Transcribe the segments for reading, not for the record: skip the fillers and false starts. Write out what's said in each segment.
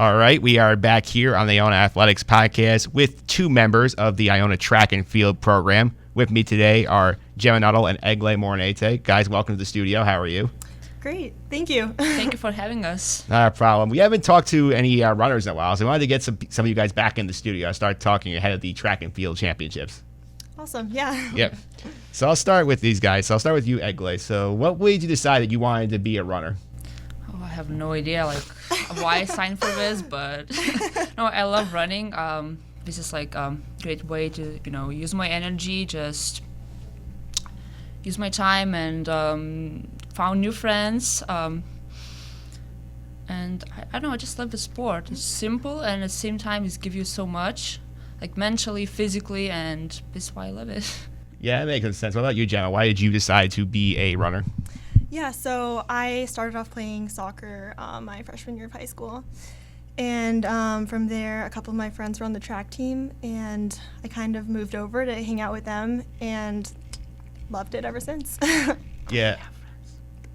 All right, we are back here on the Iona Athletics Podcast with two members of the Iona Track and Field program. With me today are Gemma Nuttall and Egle Morenaite. Guys, welcome to the studio. How are you? Great. Thank you. Thank you for having us. Not a problem. We haven't talked to any runners in a while, so we wanted to get some of you guys back in the studio. I started talking ahead of the Track and Field Championships. Awesome. Yeah. Yep. So I'll start with these guys. So I'll start with you, Egle. So what made you decide that you wanted to be a runner? Oh, I have no idea why I signed for this, but no, I love running. This is great way to use my energy, just use my time, and found new friends. And I don't know, I just love the sport. It's simple, and at the same time, it gives you so much, like mentally, physically, and this is why I love it. Yeah, that makes sense. What about you, Gemma? Why did you decide to be a runner? Yeah, so I started off playing soccer my freshman year of high school. And from there, a couple of my friends were on the track team, and I kind of moved over to hang out with them and loved it ever since. Yeah.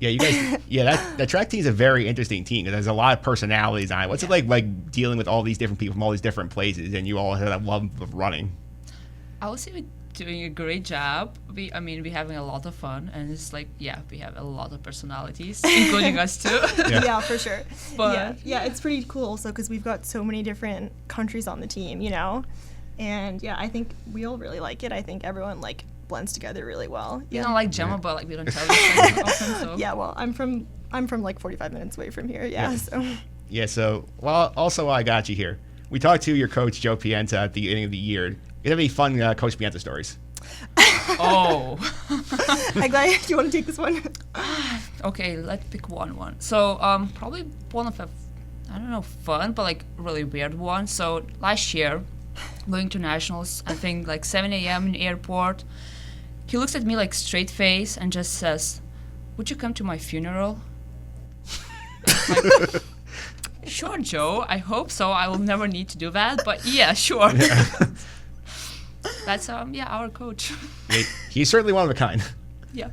Yeah, you guys. Yeah, that track team is a very interesting team because there's a lot of personalities on it. What's it like dealing with all these different people from all these different places, and you all have that love of running? I would say we're doing a great job. We're having a lot of fun, and it's we have a lot of personalities, including us too. Yeah, for sure. But yeah, it's pretty cool also because we've got so many different countries on the team, and yeah, I think we all really like it. I think everyone blends together really well. You don't like Gemma, but we don't tell you often. So. Yeah, well, I'm from 45 minutes away from here. Yeah. So. Yeah. So, well, also while I got you here, we talked to your coach Joe Pienta at the beginning of the year. You have any fun Coach Pienta stories? Oh. Egle, do you want to take this one? Okay, let's pick one. So probably one of fun but really weird one. So last year, going to nationals, I think 7 a.m. in the airport, he looks at me straight face and just says, "Would you come to my funeral?" Sure, Joe, I hope so. I will never need to do that, but yeah, sure. Yeah. That's our coach. He's certainly one of a kind. Yeah.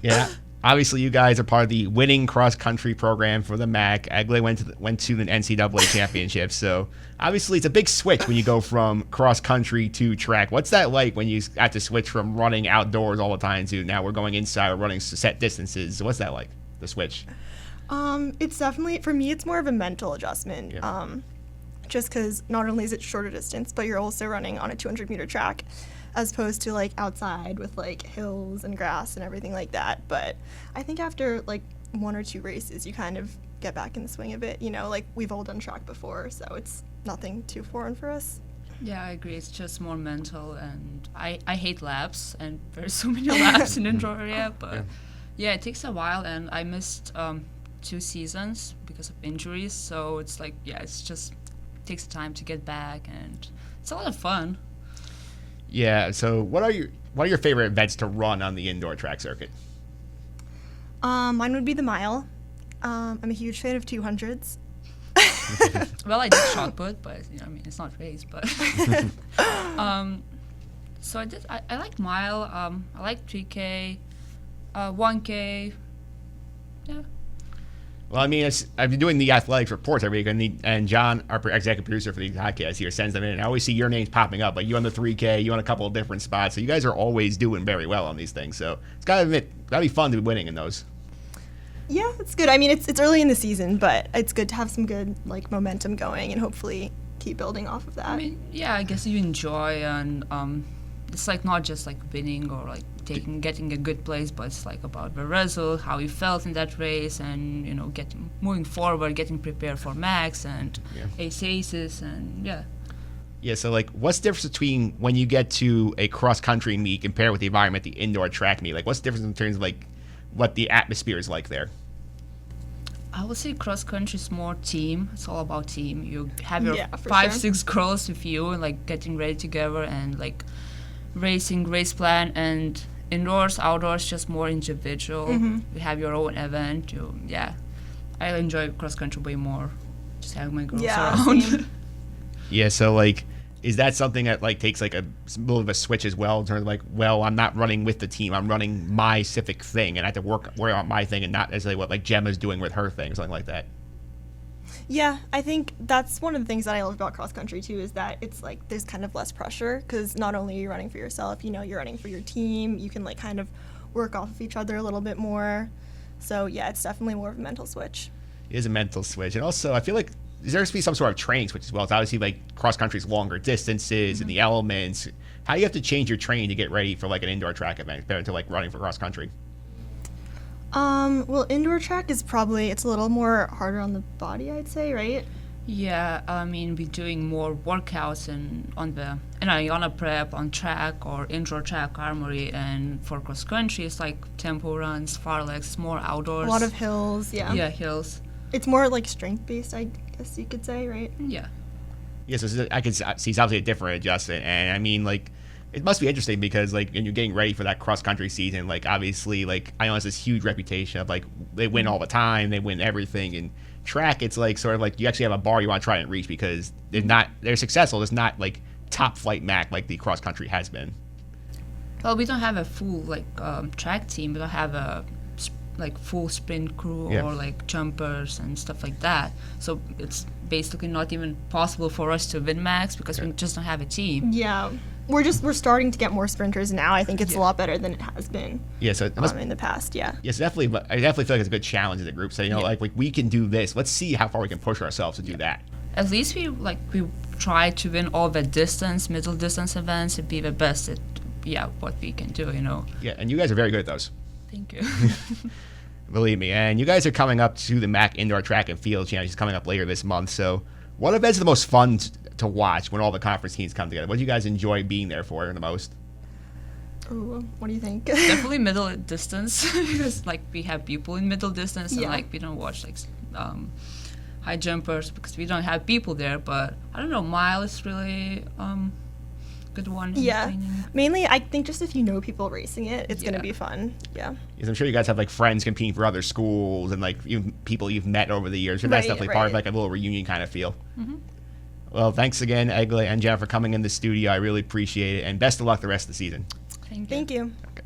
Yeah. Obviously, you guys are part of the winning cross-country program for the MAC. Egle went to the NCAA championship, so obviously it's a big switch when you go from cross-country to track. What's that like when you have to switch from running outdoors all the time to now we're going inside or running set distances? What's that like, the switch? It's definitely, for me, it's more of a mental adjustment. Yeah. Just because not only is it shorter distance, but you're also running on a 200-meter track as opposed to outside with hills and grass and everything like that. But I think after one or two races, you kind of get back in the swing of it. We've all done track before, so it's nothing too foreign for us. Yeah, I agree. It's just more mental, and I hate laps, and there's so many laps in indoor area. But yeah, it takes a while, and I missed 2 seasons because of injuries. So it's it's just takes time to get back, and it's a lot of fun. Yeah. So what are your favorite events to run on the indoor track circuit? Mine would be the mile. I'm a huge fan of 200s. Well, I did shot put, but it's not race, but so I like mile. I like 3K, 1K. Yeah. Well, I've been doing the athletics reports every week, and John, our executive producer for the podcast here, sends them in. And I always see your names popping up, you on the 3K, you on a couple of different spots. So you guys are always doing very well on these things. So it's gotta be fun to be winning in those. Yeah, it's good. It's early in the season, but it's good to have some good momentum going and hopefully keep building off of that. I guess you enjoy, and it's not just winning or getting a good place, but it's about the result, how you felt in that race, and moving forward, getting prepared for max and aces, and yeah. Yeah, so what's the difference between when you get to a cross country meet compared with the environment, the indoor track meet? What's the difference in terms of what the atmosphere is like there? I would say cross country is more team. It's all about team. You have your 6 girls with you, and getting ready together, and racing, race plan, and indoors, outdoors, just more individual. Mm-hmm. You have your own event. I enjoy cross country way more. Just having my girls around. Yeah, so is that something that takes a little of a switch as well in terms of I'm not running with the team, I'm running my specific thing, and I have to work on my thing and not necessarily what Gemma's doing with her thing, something like that? Yeah, I think that's one of the things that I love about cross country too, is that it's like there's kind of less pressure because not only are you running for yourself, you're running for your team. You can like kind of work off of each other a little bit more. So yeah, it's definitely more of a mental switch. It is a mental switch. And also, I feel like there has to be some sort of training switch as well. It's obviously like cross country's longer distances and the elements. How do you have to change your training to get ready for like an indoor track event compared to like running for cross country? Well, indoor track is it's a little more harder on the body, I'd say, right? Yeah, I mean, we're doing more workouts in Iona prep on track or indoor track armory, and for cross country, it's like tempo runs, farlegs, more outdoors. A lot of hills, yeah. Yeah, hills. It's more like strength based, I guess you could say, right? Yeah. Yes, I can see it's obviously a different adjustment, and I mean like it must be interesting because like when you're getting ready for that cross country season, like obviously like Iona has this huge reputation of like they win all the time, they win everything, and track it's like sort of like you actually have a bar you want to try and reach because they're successful. It's not like top flight MAC like the cross country has been. Well, we don't have a full like track team. We don't have a like full sprint crew or like jumpers and stuff like that. So it's basically not even possible for us to win max because we just don't have a team. Yeah. We're starting to get more sprinters now. I think it's a lot better than it has been. Yeah, so in the past, yeah. Yes, definitely. But I definitely feel like it's a good challenge in the group. So like we can do this. Let's see how far we can push ourselves to do that. At least we try to win all the middle distance events and be the best at what we can do. Yeah, and you guys are very good at those. Thank you. Believe me. And you guys are coming up to the MAC Indoor Track and Field Championships coming up later this month. So what events are the most fun to watch when all the conference teams come together? What do you guys enjoy being there for the most? Ooh, what do you think? Definitely middle distance because like we have people in middle distance and like we don't watch like high jumpers because we don't have people there. But I don't know, mile is really good one. Yeah, mainly I think just if you know people racing it, it's gonna be fun. Yeah. Because I'm sure you guys have like friends competing for other schools and like people you've met over the years. So that's definitely part of like a little reunion kind of feel. Mm-hmm. Well, thanks again, Egle and Gemma, for coming in the studio. I really appreciate it, and best of luck the rest of the season. Thank you. Thank you. Okay.